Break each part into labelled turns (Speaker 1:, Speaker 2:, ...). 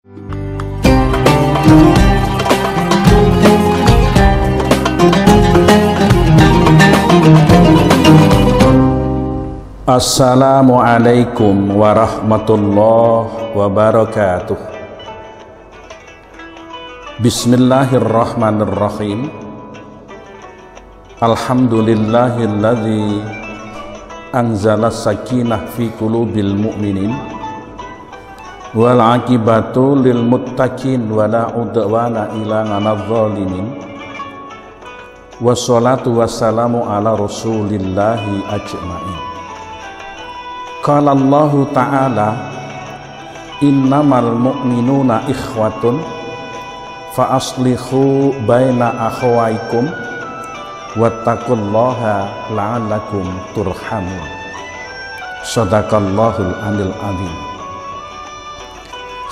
Speaker 1: Assalamualaikum warahmatullahi wabarakatuh. Bismillahirrahmanirrahim. Alhamdulillahilladzi anzala sakinah fi qulubil mu'minin wal aqibatu lil muttaqin wala udwana ila ghalimin. Wassalatu wassalamu ala rasulillahi ajma'in. Qala Allahu ta'ala innamal mu'minuna ikhwatun fa aslihu baina akhawaikum wattaqullaha la'allakum turhamun. Shadaqallahul alil azim.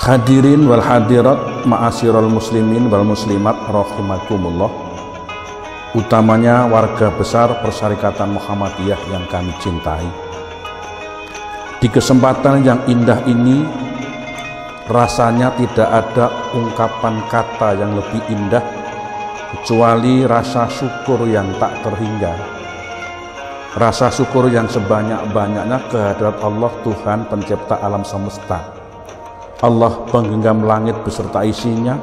Speaker 1: Hadirin wal hadirat ma'asyiral muslimin wal muslimat rahimakumullah, utamanya warga besar Persyarikatan Muhammadiyah yang kami cintai. Di kesempatan yang indah ini, rasanya tidak ada ungkapan kata yang lebih indah kecuali rasa syukur yang tak terhingga. Rasa syukur yang sebanyak-banyaknya kehadirat Allah, Tuhan pencipta alam semesta, Allah penggenggam langit beserta isinya,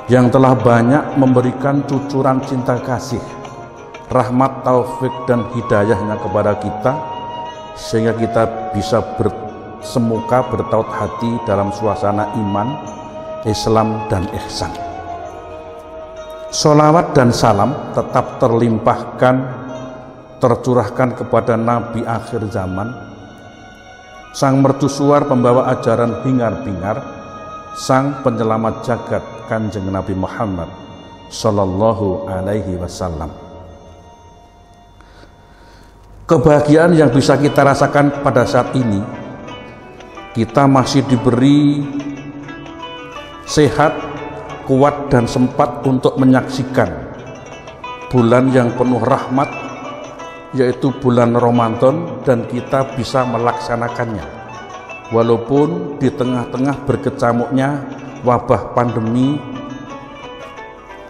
Speaker 1: yang telah banyak memberikan cucuran cinta kasih, rahmat, taufik dan hidayahnya kepada kita, sehingga kita bisa bersemuka bertaut hati dalam suasana iman, Islam dan ihsan. Sholawat dan salam tetap terlimpahkan, tercurahkan kepada Nabi akhir zaman, sang mercusuar pembawa ajaran hingar-bingar, sang penyelamat jagat, Kanjeng Nabi Muhammad Sallallahu Alaihi Wasallam. Kebahagiaan yang bisa kita rasakan pada saat ini, kita masih diberi sehat, kuat dan sempat untuk menyaksikan bulan yang penuh rahmat, yaitu bulan Ramadan, dan kita bisa melaksanakannya walaupun di tengah-tengah berkecamuknya wabah pandemi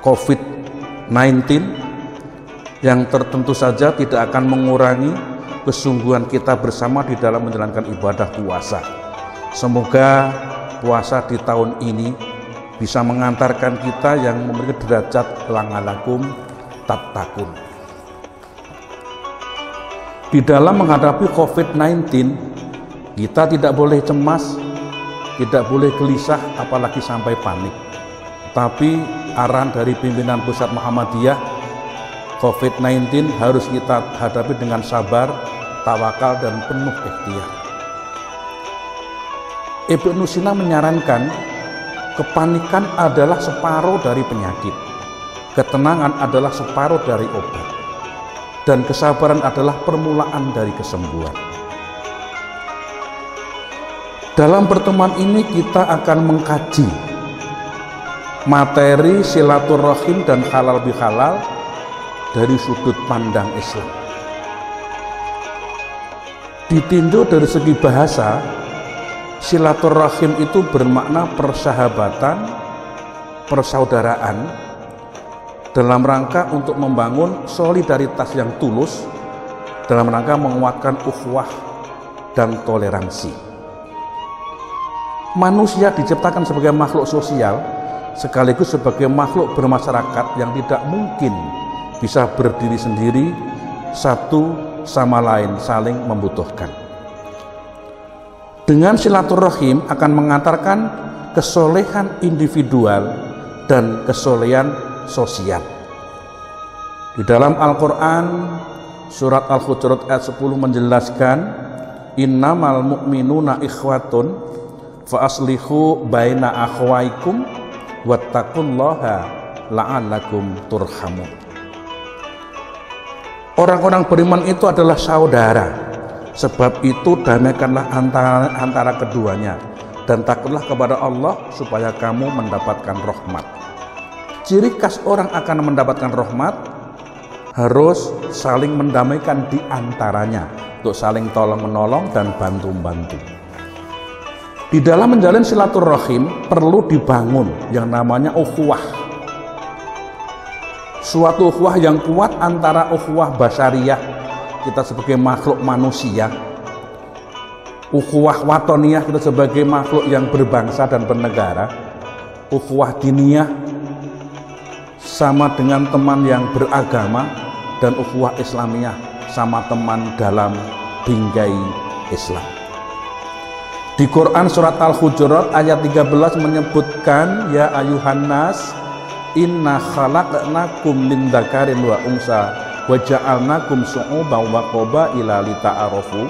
Speaker 1: COVID-19 yang tentu saja tidak akan mengurangi kesungguhan kita bersama di dalam menjalankan ibadah puasa. Semoga puasa di tahun ini bisa mengantarkan kita yang memiliki derajat la'allakum tattaqun. Di dalam menghadapi COVID-19, kita tidak boleh cemas, tidak boleh gelisah, apalagi sampai panik. Tapi arahan dari pimpinan Pusat Muhammadiyah, COVID-19 harus kita hadapi dengan sabar, tawakal dan penuh ikhtiar. Ibnu Sina menyarankan, kepanikan adalah separuh dari penyakit, ketenangan adalah separuh dari obat, dan kesabaran adalah permulaan dari kesembuhan. Dalam pertemuan ini kita akan mengkaji materi silaturahim dan halal bihalal dari sudut pandang Islam. Ditinjau dari segi bahasa, silaturahim itu bermakna persahabatan, persaudaraan dalam rangka untuk membangun solidaritas yang tulus, dalam rangka menguatkan ukhuwah dan toleransi. Manusia diciptakan sebagai makhluk sosial sekaligus sebagai makhluk bermasyarakat yang tidak mungkin bisa berdiri sendiri, satu sama lain saling membutuhkan. Dengan silaturahim akan mengantarkan kesolehan individual dan kesolehan sosial. Di dalam Al-Quran, surat Al-Hujurat ayat 10 menjelaskan, innamal mu'minuna ikhwatun fa aslihu baina akhwaikum wattaqullaha la'allakum turhamun. Orang-orang beriman itu adalah saudara, sebab itu damaikanlah antara keduanya, dan takutlah kepada Allah supaya kamu mendapatkan rahmat. Ciri khas orang akan mendapatkan rahmat harus saling mendamaikan di antaranya, untuk saling tolong menolong dan bantu-bantu. Di dalam menjalin silaturahim perlu dibangun yang namanya ukhuwah. Suatu ukhuwah yang kuat antara ukhuwah basyariyah, kita sebagai makhluk manusia, ukhuwah watoniyah, kita sebagai makhluk yang berbangsa dan bernegara, ukhuwah diniyah sama dengan teman yang beragama, dan ukhuwah islamiyah sama teman dalam bingkai Islam. Di Quran surat Al-Hujurat ayat 13 menyebutkan, ya ayuhan nas inna khalaqnakum min dzakarin wa unsa wa ja'alnakum syu'uban wa qabaila lita'arafu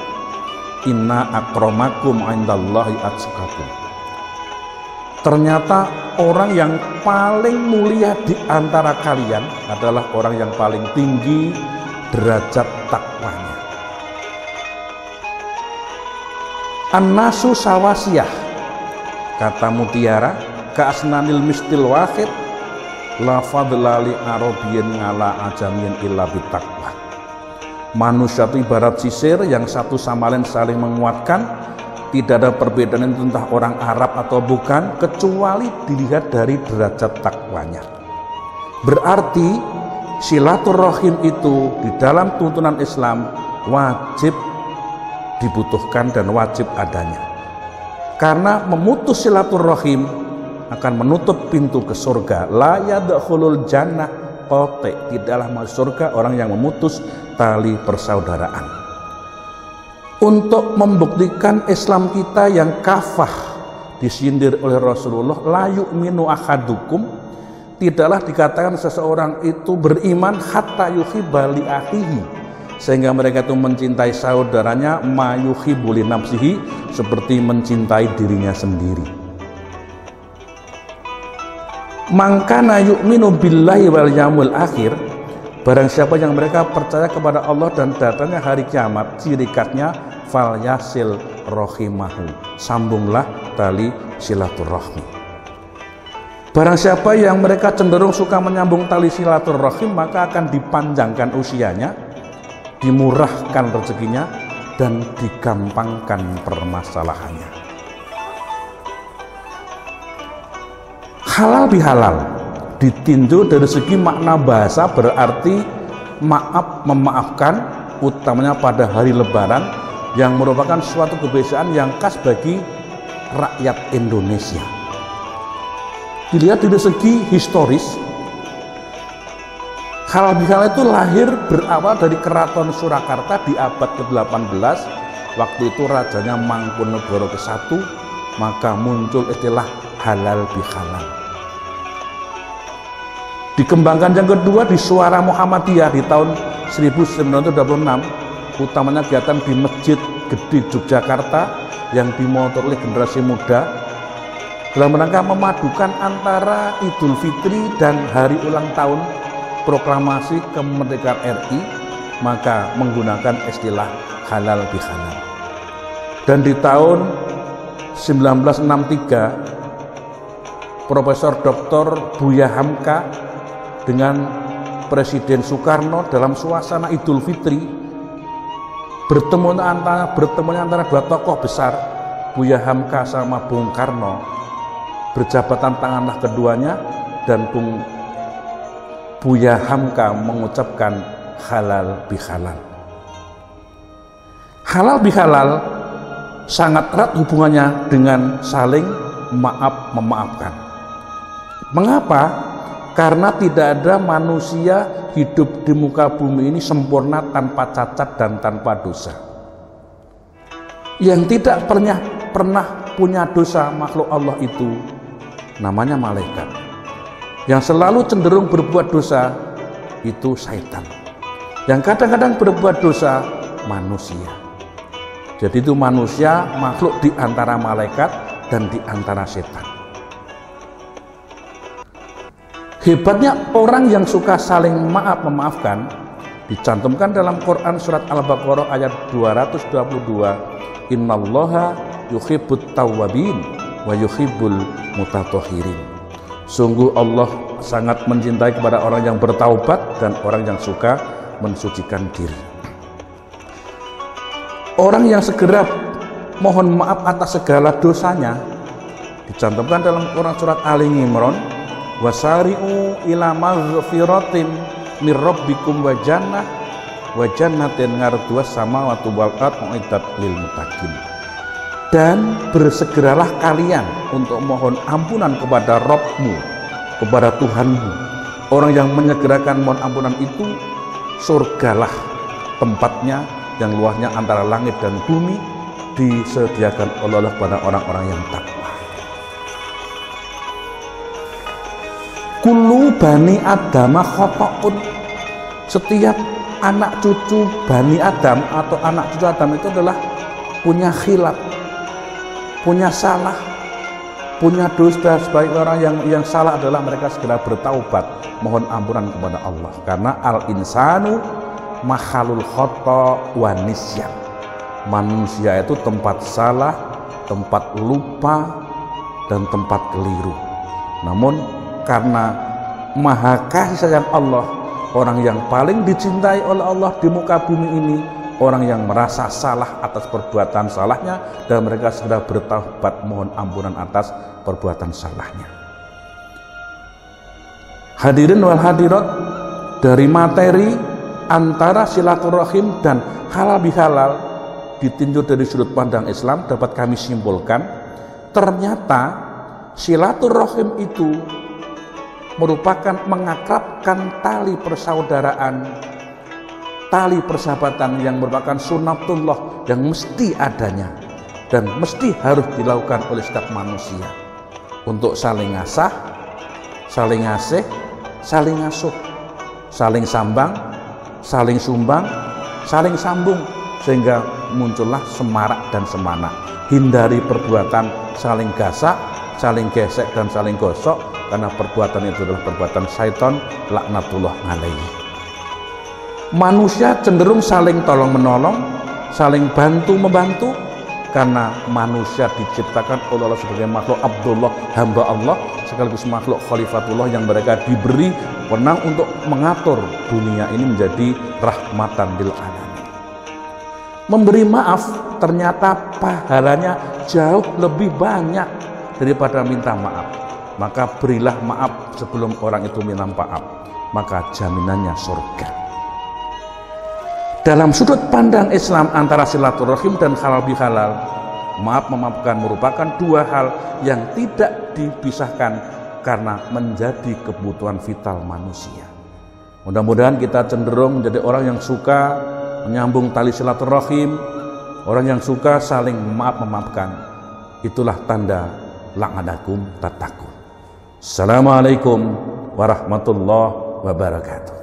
Speaker 1: inna akramakum 'indallahi atqakum. Ternyata orang yang paling mulia di antara kalian adalah orang yang paling tinggi derajat takwanya. An-nasu sawasiyah, kata Mutiara, ka'asnanil mistil wahid la fadla li arabiyyin ala ajamiyyin illa bitaqwa. Manusia itu ibarat sisir yang satu sama lain saling menguatkan, tidak ada perbedaan entah orang Arab atau bukan, kecuali dilihat dari derajat takwanya. Berarti silaturahim itu di dalam tuntunan Islam wajib dibutuhkan dan wajib adanya, karena memutus silaturahim akan menutup pintu ke surga. La yadkhulul jannah qati, tidaklah masuk surga orang yang memutus tali persaudaraan. Untuk membuktikan Islam kita yang kafah disindir oleh Rasulullah, la yu'minu ahadukum, tidaklah dikatakan seseorang itu beriman hatta yuhibba li akhihi, sehingga mereka itu mencintai saudaranya ma yuhibbu li nafsihi, seperti mencintai dirinya sendiri. Mangkana yu'minu billahi wal yaumil akhir, barang siapa yang mereka percaya kepada Allah dan datangnya hari kiamat, ciri khasnya fal yasil rahimahu, sambunglah tali silaturahmi. Barang siapa yang mereka cenderung suka menyambung tali silaturahim, maka akan dipanjangkan usianya, dimurahkan rezekinya, dan digampangkan permasalahannya. Halal bihalal ditinjau dari segi makna bahasa, berarti maaf, memaafkan, utamanya pada hari Lebaran yang merupakan suatu kebiasaan yang khas bagi rakyat Indonesia. Dilihat dari segi historis, halal bihalal itu lahir berawal dari Keraton Surakarta di abad ke-18. Waktu itu rajanya Mangkunegoro ke-1, maka muncul istilah halal bihalal. Dikembangkan yang kedua di Suara Muhammadiyah di tahun 1926, utamanya kegiatan di Masjid Gede Yogyakarta yang dimotor oleh generasi muda dalam rangka memadukan antara Idul Fitri dan hari ulang tahun proklamasi kemerdekaan RI, maka menggunakan istilah halal bihalal. Dan di tahun 1963 Profesor Dr. Buya Hamka dengan Presiden Soekarno dalam suasana Idul Fitri bertemunya antara dua tokoh besar, Buya Hamka sama Bung Karno, berjabatan tanganlah keduanya, dan Buya Hamka mengucapkan halal bihalal. Halal bihalal sangat erat hubungannya dengan saling maaf memaafkan. Mengapa? Karena tidak ada manusia hidup di muka bumi ini sempurna, tanpa cacat dan tanpa dosa. Yang tidak pernah punya dosa makhluk Allah itu namanya malaikat. Yang selalu cenderung berbuat dosa itu syaitan. Yang kadang-kadang berbuat dosa manusia. Jadi itu manusia makhluk di antara malaikat dan di antara setan. Hebatnya orang yang suka saling maaf memaafkan dicantumkan dalam Quran surat Al-Baqarah ayat 222, innallaha yuhibbut tawwabin wa yuhibbul mutatahhirin. Sungguh Allah sangat mencintai kepada orang yang bertaubat dan orang yang suka mensucikan diri. Orang yang segera mohon maaf atas segala dosanya. Dicantumkan dalam Quran surat Ali Imran, wasari'u ila maghfiratin mir rabbikum wa jannatin ngarduas samawati wal ardh uiddat lil muttaqin. Dan bersegeralah kalian untuk mohon ampunan kepada Rabbmu, kepada Tuhanmu. Orang yang menyegerakan mohon ampunan itu, surgalah tempatnya yang luasnya antara langit dan bumi, disediakan oleh Allah kepada orang-orang yang takwa. Kullu bani Adam khata'un. Setiap anak cucu Bani Adam atau anak cucu Adam itu adalah punya khilaf, punya salah, punya dosa. Sebaik orang yang salah adalah mereka segera bertaubat, mohon ampunan kepada Allah. Karena al-insanu makhalul khata' wa nisyan. Manusia itu tempat salah, tempat lupa, dan tempat keliru. Namun karena maha kasih sayang Allah, orang yang paling dicintai oleh Allah di muka bumi ini, orang yang merasa salah atas perbuatan salahnya, dan mereka segera bertaubat mohon ampunan atas perbuatan salahnya. Hadirin wal hadirat, dari materi antara silaturahim dan halal bihalal ditinjau dari sudut pandang Islam, dapat kami simpulkan ternyata silaturahim itu merupakan mengakrabkan tali persaudaraan, tali persahabatan yang merupakan sunnatullah yang mesti adanya dan mesti harus dilakukan oleh setiap manusia untuk saling ngasah, saling ngasih, saling ngasuh, saling sambang, saling sumbang, saling sambung, sehingga muncullah semarak dan semana. Hindari perbuatan saling gasak, saling gesek, dan saling gosok, karena perbuatan itu adalah perbuatan syaitan, laknatullah alaihi. Manusia cenderung saling tolong menolong, saling bantu membantu, karena manusia diciptakan oleh Allah sebagai makhluk Abdullah, hamba Allah, sekaligus makhluk Khalifatullah yang mereka diberi wewenang untuk mengatur dunia ini menjadi rahmatan lil alamin. Memberi maaf ternyata pahalanya jauh lebih banyak daripada minta maaf. Maka berilah maaf sebelum orang itu minta maaf, maka jaminannya surga. Dalam sudut pandang Islam antara silaturahim dan halal bihalal, maaf memaafkan merupakan dua hal yang tidak dipisahkan karena menjadi kebutuhan vital manusia. Mudah-mudahan kita cenderung menjadi orang yang suka menyambung tali silaturahim, orang yang suka saling memaafkan. Itulah tanda la'adakum tattaqun. Assalamualaikum warahmatullahi wabarakatuh.